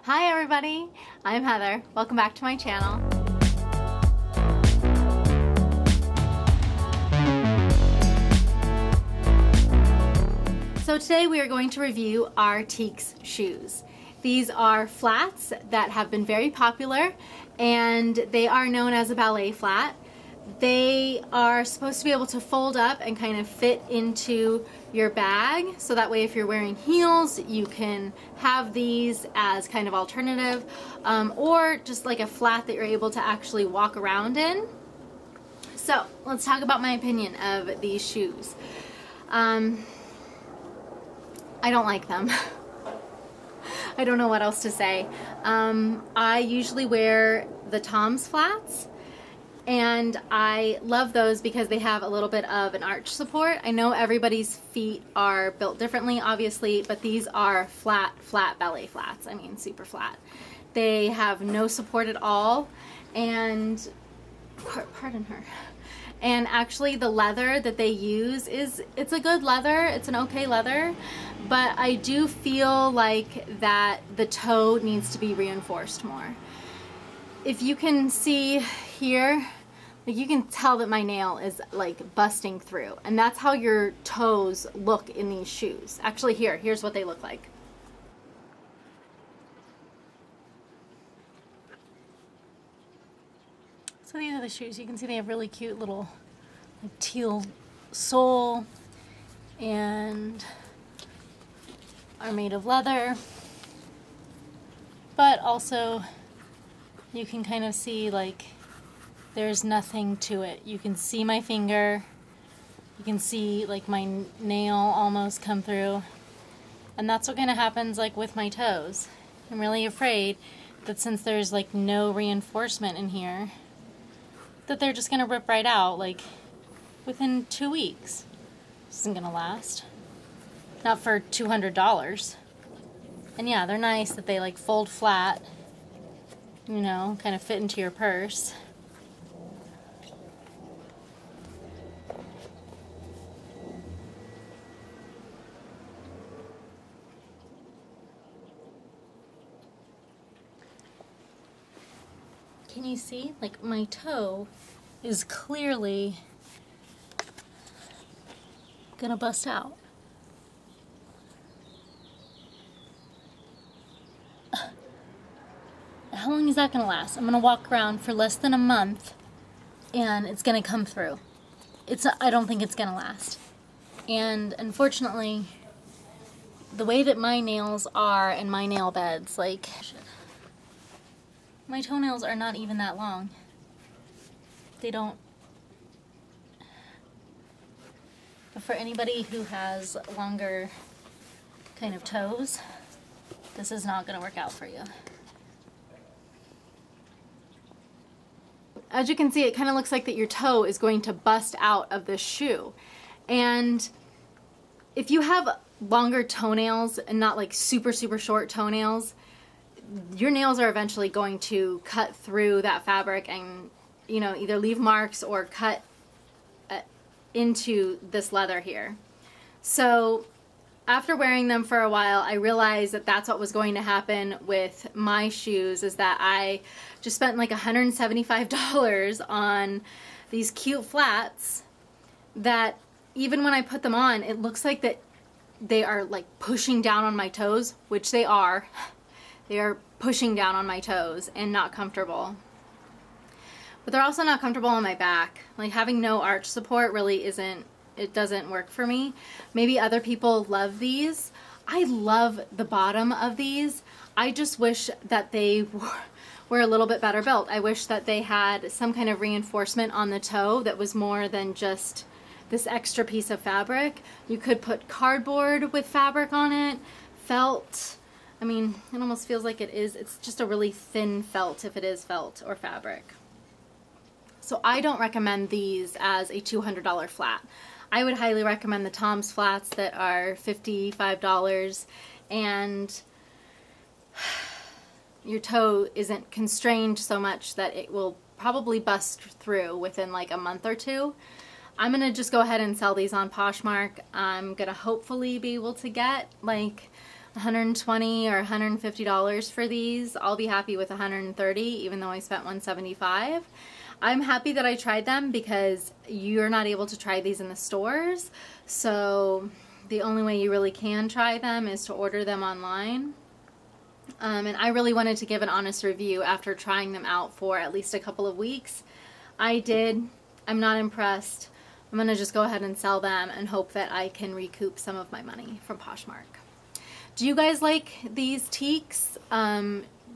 Hi everybody, I'm Heather. Welcome back to my channel. So today we are going to review our Tieks shoes. These are flats that have been very popular and they are known as a ballet flat. They are supposed to be able to fold up and kind of fit into your bag, so that way if you're wearing heels you can have these as kind of alternative, or just like a flat that you're able to actually walk around in. So let's talk about my opinion of these shoes. I don't like them. I don't know what else to say. I usually wear the Tom's flats, and I love those because they have a little bit of an arch support. I know everybody's feet are built differently, obviously, but these are flat ballet flats. I mean, super flat. They have no support at all, and pardon her. And actually the leather that they use it's a good leather, it's an okay leather, but I do feel like that the toe needs to be reinforced more. If you can see here, like you can tell that my nail is like busting through, and that's how your toes look in these shoes. Actually here's what they look like. So these are the shoes. You can see they have really cute little like teal sole and are made of leather, but also you can kind of see like there's nothing to it. You can see my finger, you can see like my nail almost come through, and that's what kind of happens like with my toes. I'm really afraid that since there's like no reinforcement in here, that they're just gonna rip right out like within 2 weeks. This isn't gonna last. Not for $200. And yeah, they're nice that they like fold flat, you know, kind of fit into your purse. Can you see? Like my toe is clearly gonna bust out. How long is that gonna last? I'm gonna walk around for less than a month and it's gonna come through. I don't think it's gonna last. And unfortunately, the way that my nails are and my nail beds, like, my toenails are not even that long. They don't. But for anybody who has longer kind of toes, this is not going to work out for you. As you can see, it kind of looks like that your toe is going to bust out of this shoe. And if you have longer toenails and not like super short toenails, your nails are eventually going to cut through that fabric and, you know, either leave marks or cut into this leather here. So after wearing them for a while, I realized that that's what was going to happen with my shoes, is that I just spent like $175 on these cute flats that even when I put them on, it looks like that they are like pushing down on my toes, which they are. They are pushing down on my toes and not comfortable. But they're also not comfortable on my back. Like having no arch support really it doesn't work for me. Maybe other people love these. I love the bottom of these. I just wish that they were a little bit better built. I wish that they had some kind of reinforcement on the toe that was more than just this extra piece of fabric. You could put cardboard with fabric on it, felt. I mean, it almost feels like it's just a really thin felt if it is felt or fabric. So I don't recommend these as a $200 flat. I would highly recommend the Tom's flats that are $55, and your toe isn't constrained so much that it will probably bust through within like a month or two. I'm gonna just go ahead and sell these on Poshmark. I'm gonna hopefully be able to get like $120 or $150 for these. I'll be happy with $130, even though I spent $175. I'm happy that I tried them because you're not able to try these in the stores. So the only way you really can try them is to order them online. And I really wanted to give an honest review after trying them out for at least a couple of weeks. I did. I'm not impressed. I'm going to just go ahead and sell them and hope that I can recoup some of my money from Poshmark. Do you guys like these Tieks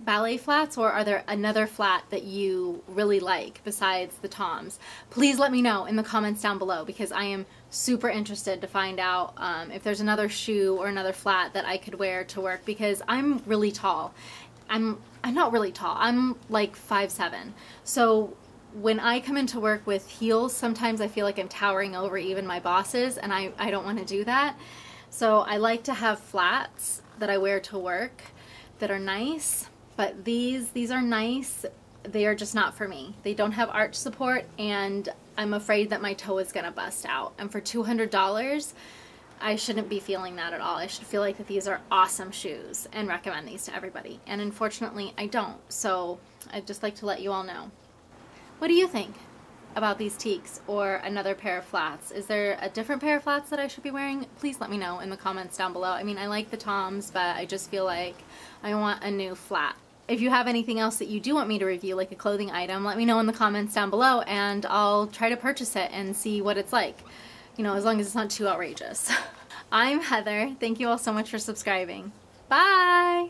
ballet flats, or are there another flat that you really like besides the Toms? Please let me know in the comments down below, because I am super interested to find out if there's another shoe or another flat that I could wear to work, because I'm really tall. I'm not really tall. I'm like 5'7". So when I come into work with heels, sometimes I feel like I'm towering over even my bosses, and I don't want to do that. So I like to have flats that I wear to work that are nice, but these are nice. They are just not for me. They don't have arch support, and I'm afraid that my toe is gonna bust out. And for $200, I shouldn't be feeling that at all. I should feel like that these are awesome shoes and recommend these to everybody. And unfortunately, I don't. So I'd just like to let you all know. What do you think about these Tieks or another pair of flats? Is there a different pair of flats that I should be wearing? Please let me know in the comments down below. I mean, I like the Toms, but I just feel like I want a new flat. If you have anything else that you do want me to review, like a clothing item, let me know in the comments down below, and I'll try to purchase it and see what it's like. You know, as long as it's not too outrageous. I'm Heather. Thank you all so much for subscribing. Bye!